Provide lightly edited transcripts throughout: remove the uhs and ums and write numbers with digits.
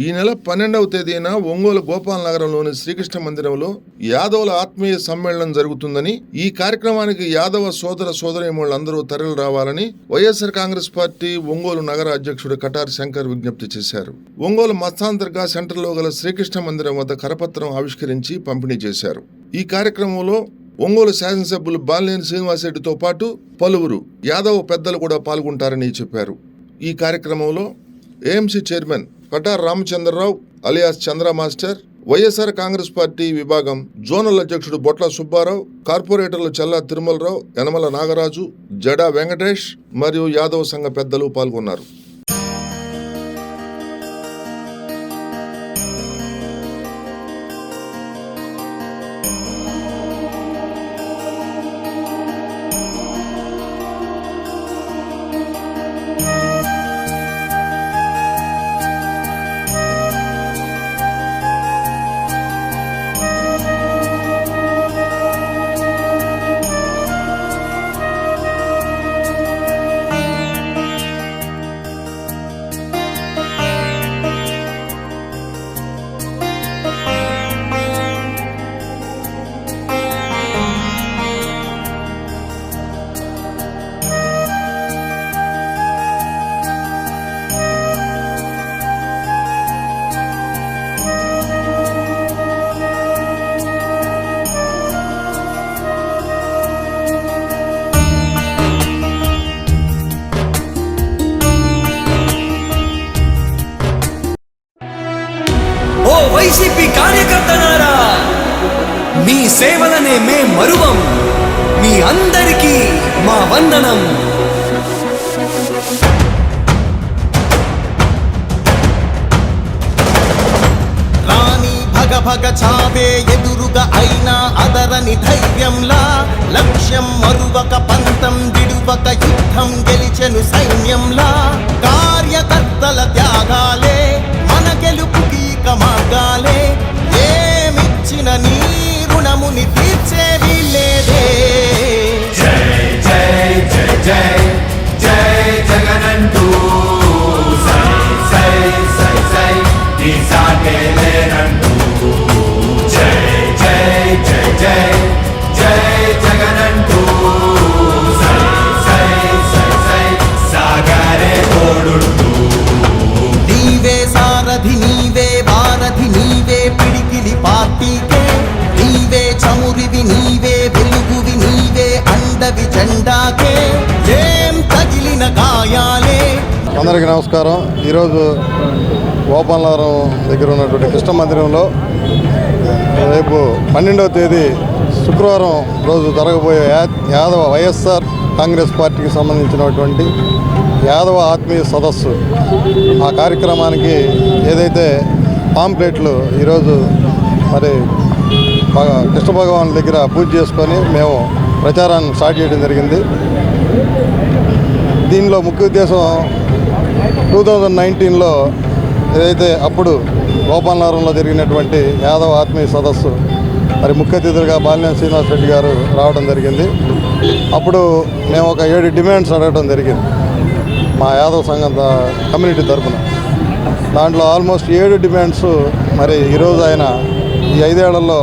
ఈ నెల 12వ తేదీన ఒంగోలు గోపాల్ నగరంలోని శ్రీకృష్ణ మందిరంలో యాదవుల ఆత్మీయ సమ్మేళనం జరుగుతుందని, ఈ కార్యక్రమానికి యాదవ సోదర సోదరీమణులందరూ తరలి రావాలని వైఎస్ఆర్ కాంగ్రెస్ పార్టీ ఒంగోలు నగర అధ్యక్షుడు కటారి శంకర్ విజ్ఞప్తి చేశారు. ఒంగోలు మస్తాంతర్గా సెంటర్లో గల శ్రీకృష్ణ మందిరం వద్ద కరపత్రం ఆవిష్కరించి పంపిణీ చేశారు. ఈ కార్యక్రమంలో ఒంగోలు శాసనసభ్యులు బాలినేని శ్రీనివాసరెడ్డితో పాటు పలువురు యాదవ పెద్దలు కూడా పాల్గొంటారని చెప్పారు. ఈ కార్యక్రమంలో AMC chairman Katar Ramachandrarao alias Chandra master, YSR Congress party విభాగం జోనల్ అధ్యక్షుడు బొట్ల సుబ్బారావు, కార్పొరేటర్లు చల్లా తిరుమలరావు, యనమల నాగరాజు, జడా వెంకటేష్ మరియు యాదవ సంఘ పెద్దలు పాల్గొన్నారు. వైసీపీ కార్యకర్తలారా, మీ సేవలనే మే మరువం. మీ అందరికీ మా వందనం. రాణి భగ భగ చావే ఎదురుగా అయినా అదరని ధైర్యంలా, లక్ష్యం మరువక పంతం విడువక యుద్ధం గెలిచెను సైన్యంలా, కార్యకర్తల త్యాగాలే మన గెలుపుకి మార్గాలే, ఏమిచ్చిన నీ రుణముని తీర్చేవి లేదే. జై జై జై జై జై జగనంటూ సై సై సై సై నీ సాగే లేనంటూ, జై జై జై జై జై జగనంటూ సై సై సై సై సాగరే తోడుంటూ. నీవే సారథి, నీవే వారధి, నీవే పిడికిలి పార్టీకే, నీవే చమురివి, నీవే వెలుగువి, నీవే అండవి జెండాకే, ఏం తగిలిన గాయాలే. అందరికీ నమస్కారం. ఈరోజు గోపాల్ నగరం దగ్గర ఉన్నటువంటి కృష్ణ మందిరంలో రేపు 12వ తేదీ శుక్రవారం రోజు జరగబోయే యాదవ వైఎస్ఆర్ కాంగ్రెస్ పార్టీకి సంబంధించినటువంటి యాదవ ఆత్మీయ సదస్సు, ఆ కార్యక్రమానికి ఏదైతే పాంప్లెట్లు ఈరోజు మరి కృష్ణ భగవాన్ దగ్గర పూజ చేసుకొని మేము ప్రచారాన్ని స్టార్ట్ చేయడం జరిగింది. దీనిలో ముఖ్య ఉద్దేశం 2019లో ఏదైతే అప్పుడు గోపాల్ నగరంలో జరిగినటువంటి యాదవ ఆత్మీయ సదస్సు మరి ముఖ్య అతిథులుగా బాలినేని శ్రీనివాసరెడ్డి గారు రావడం జరిగింది. అప్పుడు మేము ఒక 7 డిమాండ్స్ అడగడం జరిగింది మా యాదవ సంఘం కమ్యూనిటీ తరఫున. దాంట్లో ఆల్మోస్ట్ 7 డిమాండ్స్ మరి ఈరోజు ఆయన ఈ 5 ఏళ్లలో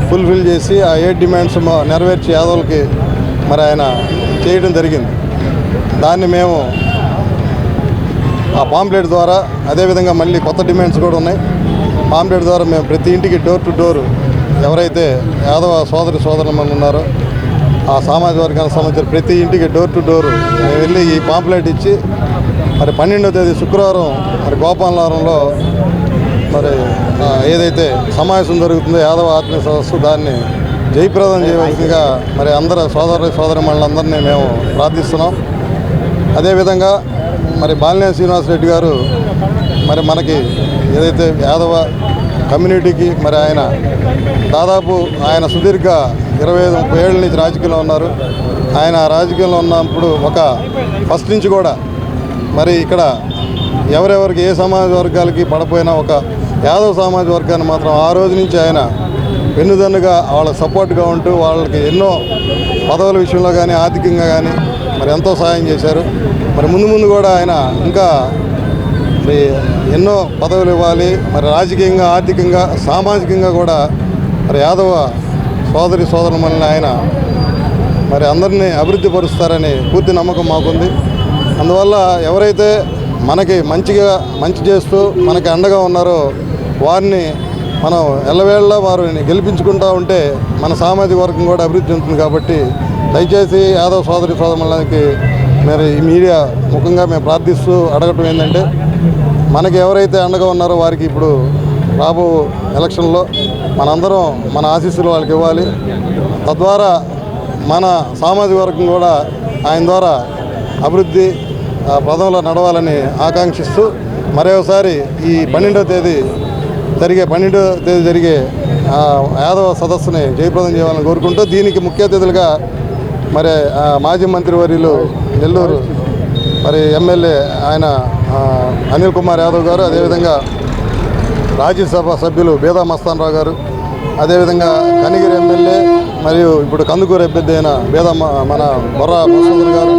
ఫుల్ఫిల్ చేసి ఆ 7 డిమాండ్స్ నెరవేర్చి యాదవులకి మరి ఆయన చేయడం జరిగింది. దాన్ని మేము ఆ పాంప్లెట్ ద్వారా, అదేవిధంగా మళ్ళీ కొత్త డిమాండ్స్ కూడా ఉన్నాయి. పాంప్లెట్ ద్వారా మేము ప్రతి ఇంటికి డోర్ టు డోర్ ఎవరైతే యాదవ సోదరులు ఉన్నారో ఆ సామాజిక వర్గానికి సంబంధించిన ప్రతి ఇంటికి డోర్ టు డోర్ మేము వెళ్ళి ఈ పాంప్లెట్ ఇచ్చి మరి 12వ తేదీ శుక్రవారం మరి గోపాల్ నగరంలో మరి ఏదైతే సమావేశం జరుగుతుందో యాదవ ఆత్మీయ సదస్సు, దాన్ని జయప్రదం చేయవలసిందిగా మరి అందరూ సోదరీమణులందరినీ మేము ప్రార్థిస్తున్నాం. అదేవిధంగా మరి బాలినేని శ్రీనివాసరెడ్డి గారు మరి మనకి ఏదైతే యాదవ కమ్యూనిటీకి మరి దాదాపు ఆయన సుదీర్ఘ 25-30 ఏళ్ళ నుంచి రాజకీయంలో ఉన్నారు. ఆయన రాజకీయంలో ఉన్నప్పుడు ఫస్ట్ నుంచి కూడా మరి ఇక్కడ ఎవరెవరికి ఏ సమాజ వర్గాలకి పడపోయినా ఒక యాదవ సమాజ వర్గాన్ని మాత్రం ఆ రోజు నుంచి ఆయన వెన్నుదన్నుగా వాళ్ళకి సపోర్ట్గా ఉంటూ వాళ్ళకి ఎన్నో పదవుల విషయంలో కానీ ఆర్థికంగా కానీ మరి ఎంతో సహాయం చేశారు. మరి ముందు కూడా ఆయన ఇంకా మరి ఎన్నో పదవులు ఇవ్వాలి, మరి రాజకీయంగా, ఆర్థికంగా, సామాజికంగా కూడా మరి యాదవ సోదరులమని ఆయన మరి అందరినీ అభివృద్ధి పరుస్తారని పూర్తి నమ్మకం మాకుంది. అందువల్ల ఎవరైతే మనకి మంచి చేస్తూ మనకి అండగా ఉన్నారో వారిని మనం ఎల్లవేళ వారిని గెలిపించుకుంటూ ఉంటే మన సామాజిక వర్గం కూడా అభివృద్ధి చెందుతుంది. కాబట్టి దయచేసి యాదవ సోదరులకి మరి ఈ మీడియా ముఖంగా మేము ప్రార్థిస్తూ అడగటం ఏంటంటే, మనకి ఎవరైతే అండగా ఉన్నారో వారికి ఇప్పుడు రాబో ఎలక్షన్లో మనందరం మన ఆశీస్సులు వాళ్ళకి ఇవ్వాలి. తద్వారా మన సామాజిక వర్గం కూడా ఆయన ద్వారా అభివృద్ధి పదంలో నడవాలని ఆకాంక్షిస్తూ మరోసారి ఈ 12వ తేదీ జరిగే యాదవ సదస్సుని జయప్రదం చేయాలని కోరుకుంటూ, దీనికి ముఖ్య అతిథులుగా మరి మాజీ మంత్రివర్యులు నెల్లూరు మరి ఎమ్మెల్యే ఆయన అనిల్ కుమార్ యాదవ్ గారు, అదేవిధంగా రాజ్యసభ సభ్యులు బేదా మస్తాన్ రావు గారు, అదేవిధంగా కనిగిరి ఎమ్మెల్యే మరియు ఇప్పుడు కందుకూరు అభ్యర్థి అయిన మన బొర్రా మసూదన్ గారు,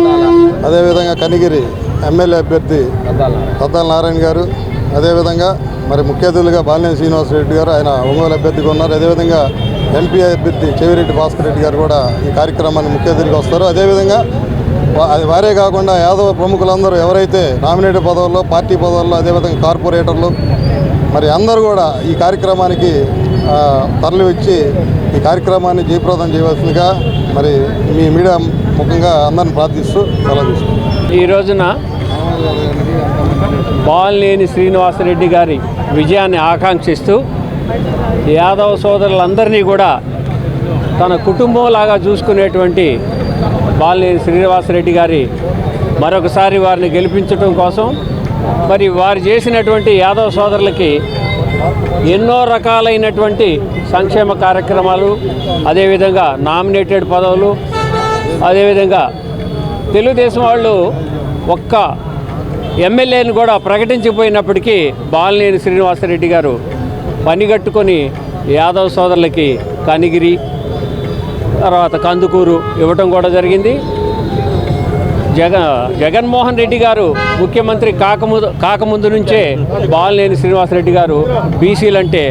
అదేవిధంగా కనిగిరి ఎమ్మెల్యే అభ్యర్థి దద్దాల నారాయణ గారు, అదేవిధంగా మరి ముఖ్య అతిథులుగా బాలినేని శ్రీనివాసరెడ్డి గారు, ఆయన ఒంగోలు అభ్యర్థిగా ఉన్నారు. అదేవిధంగా ఎంపీ అభ్యర్థి చెవిరెడ్డి భాస్కర్ రెడ్డి గారు కూడా ఈ కార్యక్రమాన్ని ముఖ్య అతిథిగా వస్తారు. అదేవిధంగా అది వారే కాకుండా యాదవ ప్రముఖులందరూ ఎవరైతే నామినేటెడ్ పదవుల్లో, పార్టీ పదవుల్లో, అదేవిధంగా కార్పొరేటర్లు మరి అందరూ కూడా ఈ కార్యక్రమానికి తరలి వచ్చి ఈ కార్యక్రమాన్ని జయప్రదం చేయవలసిందిగా మరి మీ మీడియా ముఖంగా అందరిని ప్రార్థిస్తూ సెలవు తీసుకుంటాం. ఈ రోజున బాలినేని శ్రీనివాసరెడ్డి గారి విజయాన్ని ఆకాంక్షిస్తూ యాదవ సోదరులందరినీ కూడా తన కుటుంబంలాగా చూసుకునేటువంటి బాలినేని శ్రీనివాసరెడ్డి గారి మరొకసారి వారిని గెలిపించడం కోసం మరి వారు చేసినటువంటి యాదవ సోదరులకి ఎన్నో రకాలైనటువంటి సంక్షేమ కార్యక్రమాలు, అదేవిధంగా నామినేటెడ్ పదవులు, అదేవిధంగా తెలుగుదేశం వాళ్ళు ఒక్క ఎమ్మెల్యేని కూడా ప్రకటించిపోయినప్పటికీ బాలినేని శ్రీనివాసరెడ్డి గారు పనిగట్టుకొని యాదవ సోదరులకి కనిగిరి, తర్వాత కందుకూరు ఇవ్వటం కూడా జరిగింది. జగన్మోహన్ రెడ్డి గారు ముఖ్యమంత్రి కాకముందు నుంచే బాలినేని శ్రీనివాసరెడ్డి గారు బీసీలంటే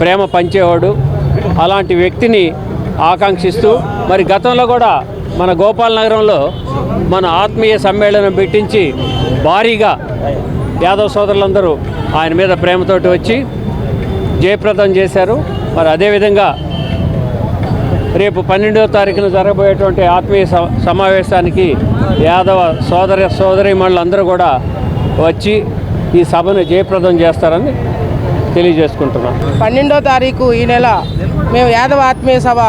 ప్రేమ పంచేవాడు. అలాంటి వ్యక్తిని ఆకాంక్షిస్తూ మరి గతంలో కూడా మన గోపాల్ నగరంలో మన ఆత్మీయ సమ్మేళనం పెట్టించి భారీగా యాదవ సోదరులందరూ ఆయన మీద ప్రేమతోటి వచ్చి జయప్రదం చేశారు. మరి అదేవిధంగా రేపు 12వ తారీఖున జరగబోయేటువంటి ఆత్మీయ సమావేశానికి యాదవ సోదరీమణులందరూ కూడా వచ్చి ఈ సభను జయప్రదం చేస్తారని తెలియజేసుకుంటున్నాం. 12వ తారీఖు ఈ నెల మేము యాదవ ఆత్మీయ సభ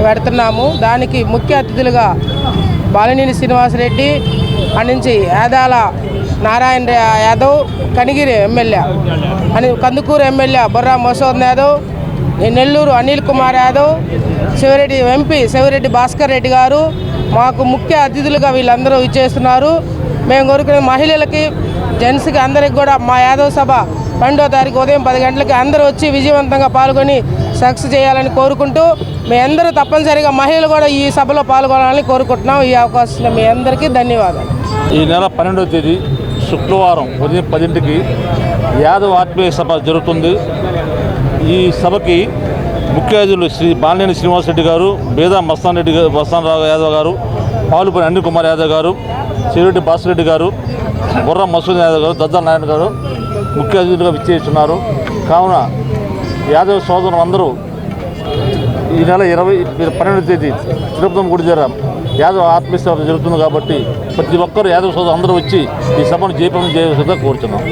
పెడుతున్నాము. దానికి ముఖ్య అతిథులుగా బాలినేని శ్రీనివాసరెడ్డి నుంచి Yadala Narayana Yadav, Kanigiri MLA Kandukur MLA Borra Masudan Yadav, Nellore Anil Kumar Yadav, MP Chevireddy Bhaskar Reddy గారు మాకు ముఖ్య అతిథులుగా వీళ్ళందరూ ఇచ్చేస్తున్నారు. మేము కోరుకునే మహిళలకి, జెంట్స్కి అందరికి కూడా మా యాదవ్ సభ 12వ తారీఖు ఉదయం 10 గంటలకి అందరూ వచ్చి విజయవంతంగా పాల్గొని సక్సెస్ చేయాలని కోరుకుంటూ, మీ అందరూ తప్పనిసరిగా మహిళలు కూడా ఈ సభలో పాల్గొనాలని కోరుకుంటున్నాం. ఈ అవకాశం మీ అందరికీ ధన్యవాదాలు. ఈ నెల 12వ తేదీ శుక్రవారం ఉదయం 10ంటికి యాదవ్ ఆత్మీయ సభ జరుగుతుంది. ఈ సభకి ముఖ్య అతిథులు శ్రీ బాలినేని శ్రీనివాసరెడ్డి గారు, బేదా మస్తాన్ రావు యాదవ్ గారు, పాలుపని అనిల్ కుమార్ యాదవ్ గారు, చెవిరెడ్డి భాస్కర్ రెడ్డి గారు, బొర్రా మసూదన్ యాదవ్ గారు, దద్దాల నారాయణ గారు ముఖ్య అతిథులుగా విచ్చేస్తున్నారు. కావున యాదవ్ సోదరులు అందరూ ఈ నెల 12వ తేదీ తిరుపతి గుడి దగ్గర యాదవ్ ఆత్మీయ సభ జరుగుతుంది. కాబట్టి ప్రతి ఒక్కరు యాదవ్ సోదరులు అందరూ వచ్చి ఈ సభను జయప్రదం చేయవలసిందిగా కోరుతున్నాం.